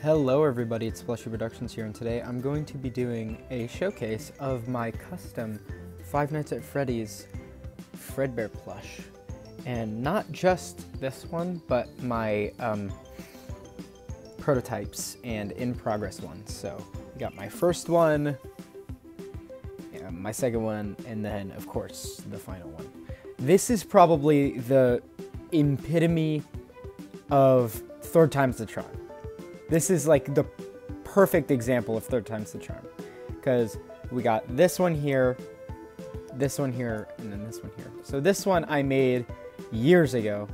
Hello everybody, it's Plushyproductions here, and today I'm going to be doing a showcase of my custom Five Nights at Freddy's Fredbear plush. And not just this one, but my prototypes and in-progress ones. So, we got my first one, my second one, and then, of course, the final one. This is probably the epitome of third time's the charm. This is like the perfect example of third time's the charm, because we got this one here, and then this one here. So this one I made years ago.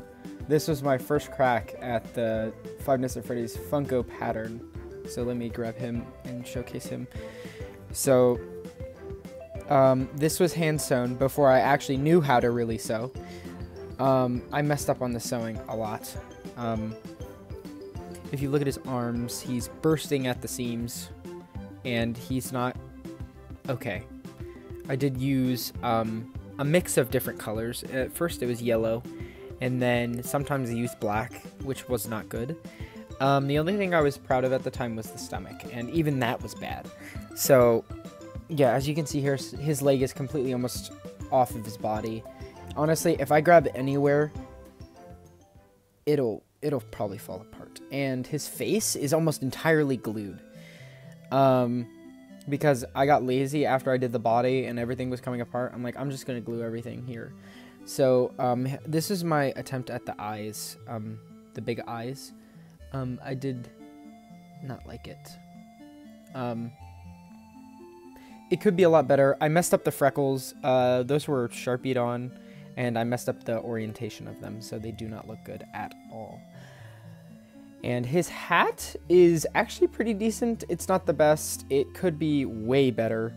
This was my first crack at the Five Nights at Freddy's Funko pattern. So let me grab him and showcase him. So this was hand sewn before I actually knew how to really sew. I messed up on the sewing a lot. If you look at his arms, he's bursting at the seams, and he's not okay. I did use a mix of different colors. At first it was yellow, and then sometimes I used black, which was not good. The only thing I was proud of at the time was the stomach, and even that was bad. So, yeah, as you can see here, his leg is completely almost off of his body. Honestly, if I grab it anywhere, it'll probably fall apart. And his face is almost entirely glued. Because I got lazy after I did the body and everything was coming apart. I'm like, I'm just going to glue everything here. So, this is my attempt at the eyes. The big eyes. I did not like it. It could be a lot better. I messed up the freckles. Those were Sharpied on. And I messed up the orientation of them, so they do not look good at all. And his hat is actually pretty decent. It's not the best. It could be way better.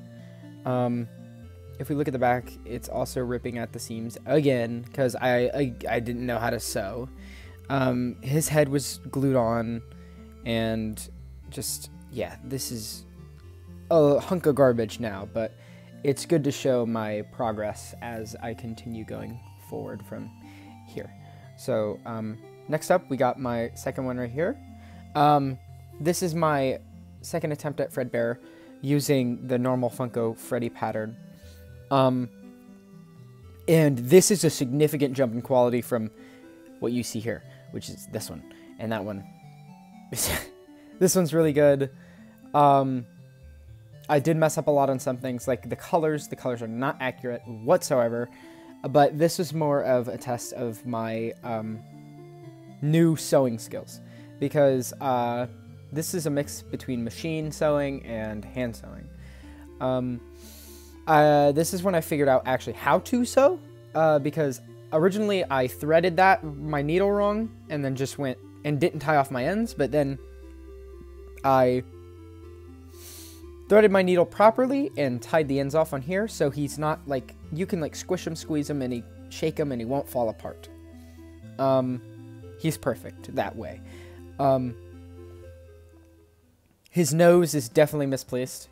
If we look at the back, it's also ripping at the seams again, because I didn't know how to sew. His head was glued on, and just, yeah, this is a hunk of garbage now, but it's good to show my progress as I continue going forward from here. So, next up, we got my second one right here. This is my second attempt at Fredbear using the normal Funko Freddy pattern. And this is a significant jump in quality from what you see here, which is this one and that one. This one's really good. I did mess up a lot on some things, like the colors. The colors are not accurate whatsoever, but this was more of a test of my new sewing skills, because this is a mix between machine sewing and hand sewing. This is when I figured out actually how to sew, because originally I threaded my needle wrong and then just went and didn't tie off my ends, but then I threaded my needle properly and tied the ends off on here, so he's not like, you can like squish him, squeeze him, and shake him, and he won't fall apart. He's perfect that way. His nose is definitely misplaced.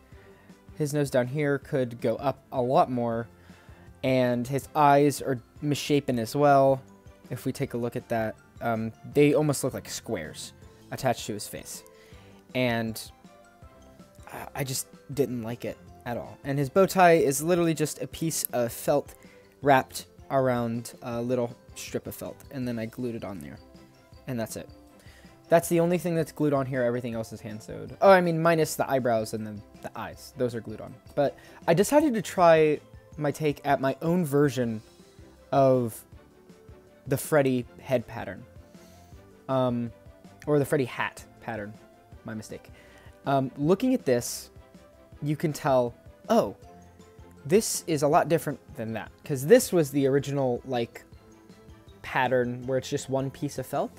His nose down here could go up a lot more, and his eyes are misshapen as well. If we take a look at that, they almost look like squares attached to his face, and I just didn't like it at all. And his bow tie is literally just a piece of felt wrapped around a little strip of felt, and then I glued it on there, and that's it. That's the only thing that's glued on here. Everything else is hand sewed. Oh, I mean, minus the eyebrows and then the eyes. Those are glued on. But I decided to try my take at my own version of the Freddy head pattern, or the Freddy hat pattern. My mistake. Looking at this, you can tell, oh, this is a lot different than that, because this was the original, like, pattern where it's just one piece of felt,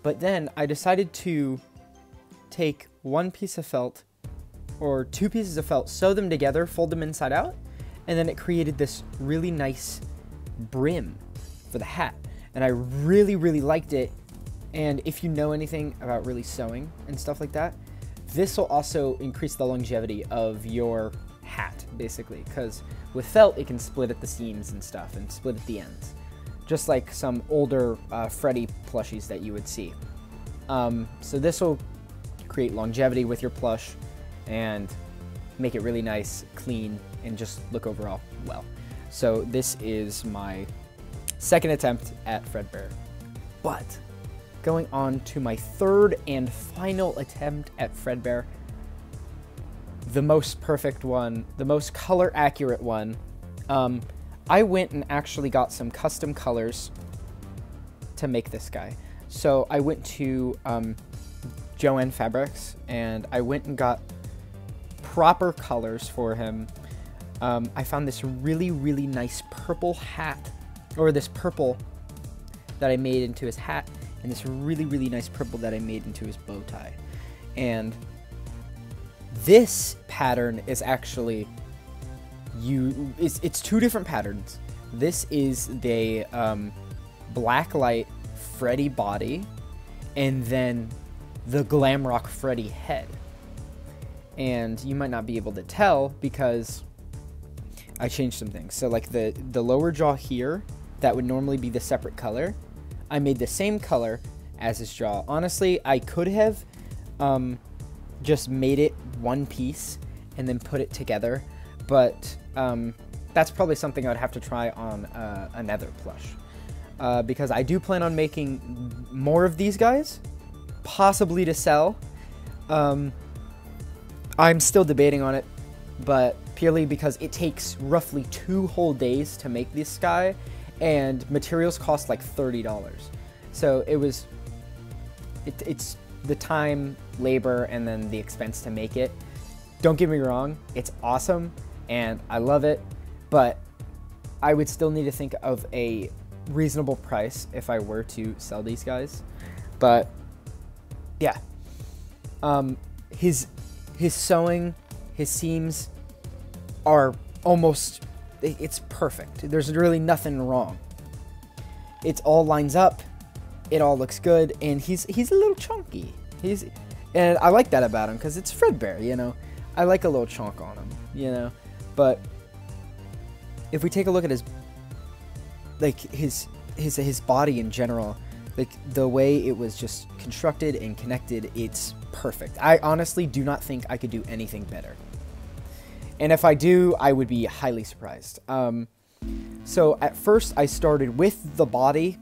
but then I decided to take one piece of felt, or two pieces of felt, sew them together, fold them inside out, and then it created this really nice brim for the hat, and I really, really liked it. And if you know anything about really sewing and stuff like that, this will also increase the longevity of your hat, basically, because with felt, it can split at the seams and stuff, and split at the ends, just like some older Freddy plushies that you would see. So this will create longevity with your plush and make it really nice, clean, and just look overall well. So this is my second attempt at Fredbear. But going on to my third and final attempt at Fredbear, the most perfect one, the most color accurate one. I went and actually got some custom colors to make this guy. So I went to Joann Fabrics and I went and got proper colors for him. I found this really, really nice purple hat, or this purple that I made into his hat, and this really, really nice purple that I made into his bow tie. And this pattern is actually, it's two different patterns. This is the blacklight Freddy body, and then the glamrock Freddy head. And you might not be able to tell because I changed some things. So like the lower jaw here, that would normally be the separate color, I made the same color as his jaw. Honestly, I could have just made it one piece and then put it together, but that's probably something I'd have to try on another plush, because I do plan on making more of these guys, possibly to sell. I'm still debating on it, but purely because it takes roughly 2 whole days to make this guy, and materials cost like $30. So it's the time, labor, and then the expense to make it. Don't get me wrong, it's awesome and I love it, but I would still need to think of a reasonable price if I were to sell these guys. But yeah, his sewing, his seams are almost, it's perfect. There's really nothing wrong. It all lines up, it all looks good, and he's a little chunky. And I like that about him because it's Fredbear, you know. I like a little chunk on him, you know. But if we take a look at his, like his body in general, like the way it was just constructed and connected, it's perfect. I honestly do not think I could do anything better. And if I do, I would be highly surprised. So at first I started with the body,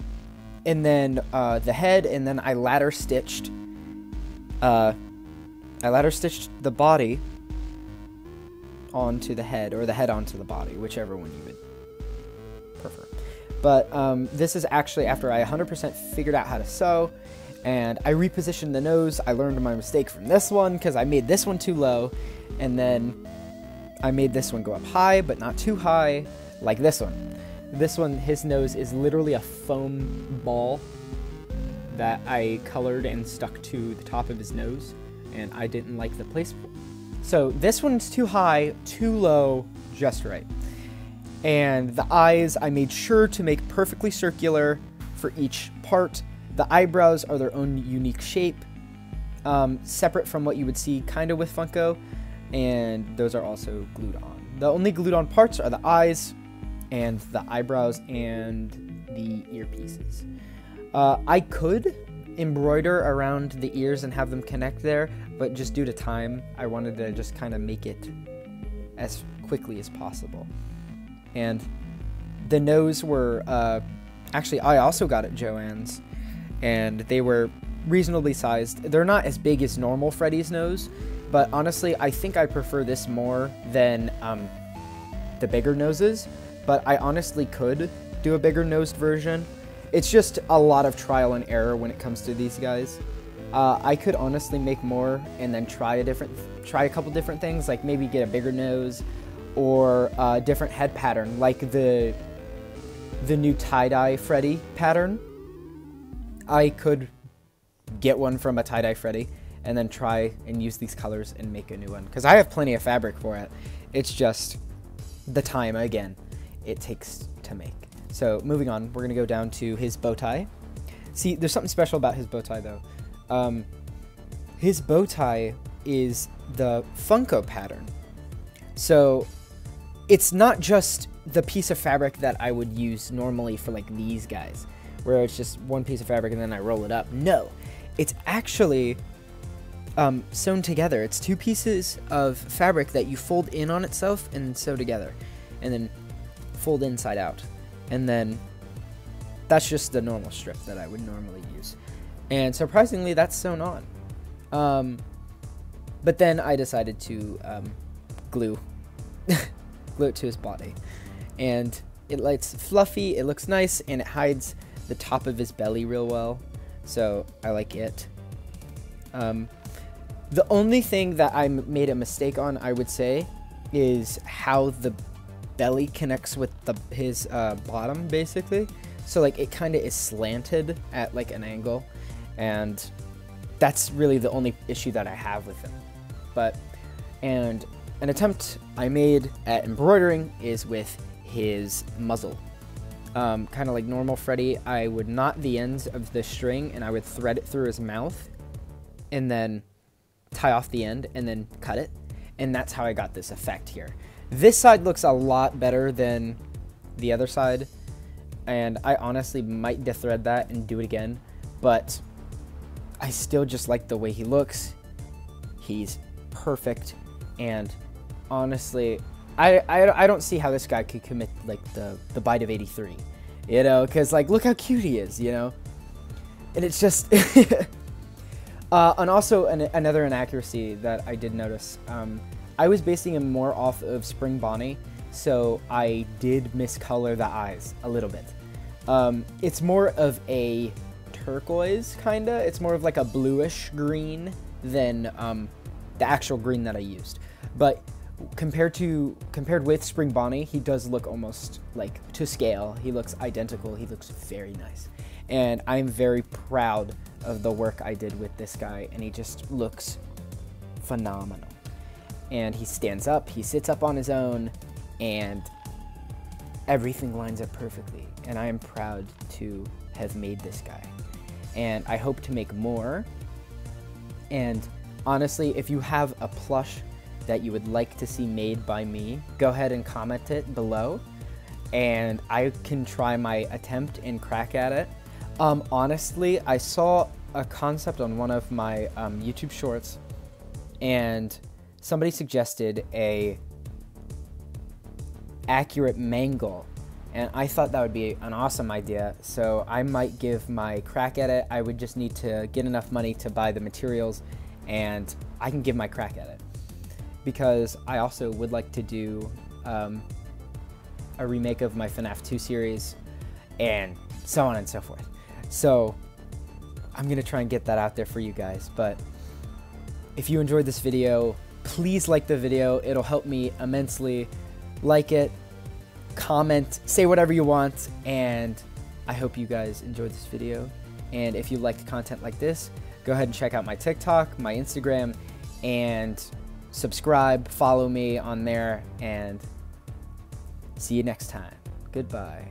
and then the head, and then I ladder stitched the body onto the head, or the head onto the body, whichever one you would prefer. But this is actually after I 100% figured out how to sew, and I repositioned the nose. I learned my mistake from this one because I made this one too low, and then I made this one go up high, but not too high, like this one. This one, his nose is literally a foam ball that I colored and stuck to the top of his nose, and I didn't like the placement. So this one's too high, too low, just right. And the eyes, I made sure to make perfectly circular for each part. The eyebrows are their own unique shape, separate from what you would see kind of with Funko, and those are also glued on. The only glued on parts are the eyes and the eyebrows and the earpieces. I could embroider around the ears and have them connect there, but just due to time, I wanted to just kind of make it as quickly as possible. And the nose were, actually I also got at Joann's, and they were reasonably sized. They're not as big as normal Freddy's nose, but honestly, I think I prefer this more than the bigger noses, but I honestly could do a bigger nosed version. It's just a lot of trial and error when it comes to these guys. I could honestly make more and then try a couple different things, like maybe get a bigger nose or a different head pattern, like the new tie-dye Freddy pattern. I could get one from a tie-dye Freddy and then try and use these colors and make a new one, because I have plenty of fabric for it. It's just the time, again, it takes to make. So moving on, we're gonna go down to his bow tie. See, there's something special about his bow tie though. His bow tie is the Funko pattern. So it's not just the piece of fabric that I would use normally for like these guys, where it's just one piece of fabric and then I roll it up. No, it's actually sewn together. It's 2 pieces of fabric that you fold in on itself and sew together, and then fold inside out, and then that's just the normal strip that I would normally use. And surprisingly, that's sewn on. But then I decided to glue it to his body, and it's fluffy, it looks nice, and it hides the top of his belly real well, so I like it. The only thing that I made a mistake on, I would say, is how the belly connects with his bottom, basically. So like it kind of is slanted at like an angle, and that's really the only issue that I have with him. And an attempt I made at embroidering is with his muzzle. Kind of like normal Freddy, I would knot the ends of the string and I would thread it through his mouth and then tie off the end and then cut it. And that's how I got this effect here. This side looks a lot better than the other side, and I honestly might dethread that and do it again, but I still just like the way he looks. He's perfect, and honestly, I don't see how this guy could commit like the bite of 83, you know, because like look how cute he is, you know, and it's just and also another inaccuracy that I did notice. I was basing him more off of Spring Bonnie, so I did miscolor the eyes a little bit. It's more of a turquoise kinda. It's more of like a bluish green than the actual green that I used. But compared with Spring Bonnie, he does look almost like to scale. He looks identical. He looks very nice, and I'm very proud of the work I did with this guy, and he just looks phenomenal. And he stands up, he sits up on his own, and everything lines up perfectly. And I am proud to have made this guy. And I hope to make more. And honestly, if you have a plush that you would like to see made by me, go ahead and comment it below, and I can try my attempt and crack at it. Honestly, I saw a concept on one of my YouTube shorts, and somebody suggested a accurate mangle, and I thought that would be an awesome idea, so I might give my crack at it. I would just need to get enough money to buy the materials, and I can give my crack at it, because I also would like to do a remake of my FNAF 2 series, and so on and so forth. So I'm gonna try and get that out there for you guys. But if you enjoyed this video, please like the video. It'll help me immensely. Like it, comment, say whatever you want, and I hope you guys enjoyed this video. And if you liked content like this, go ahead and check out my TikTok, my Instagram, and subscribe, follow me on there, and see you next time. Goodbye.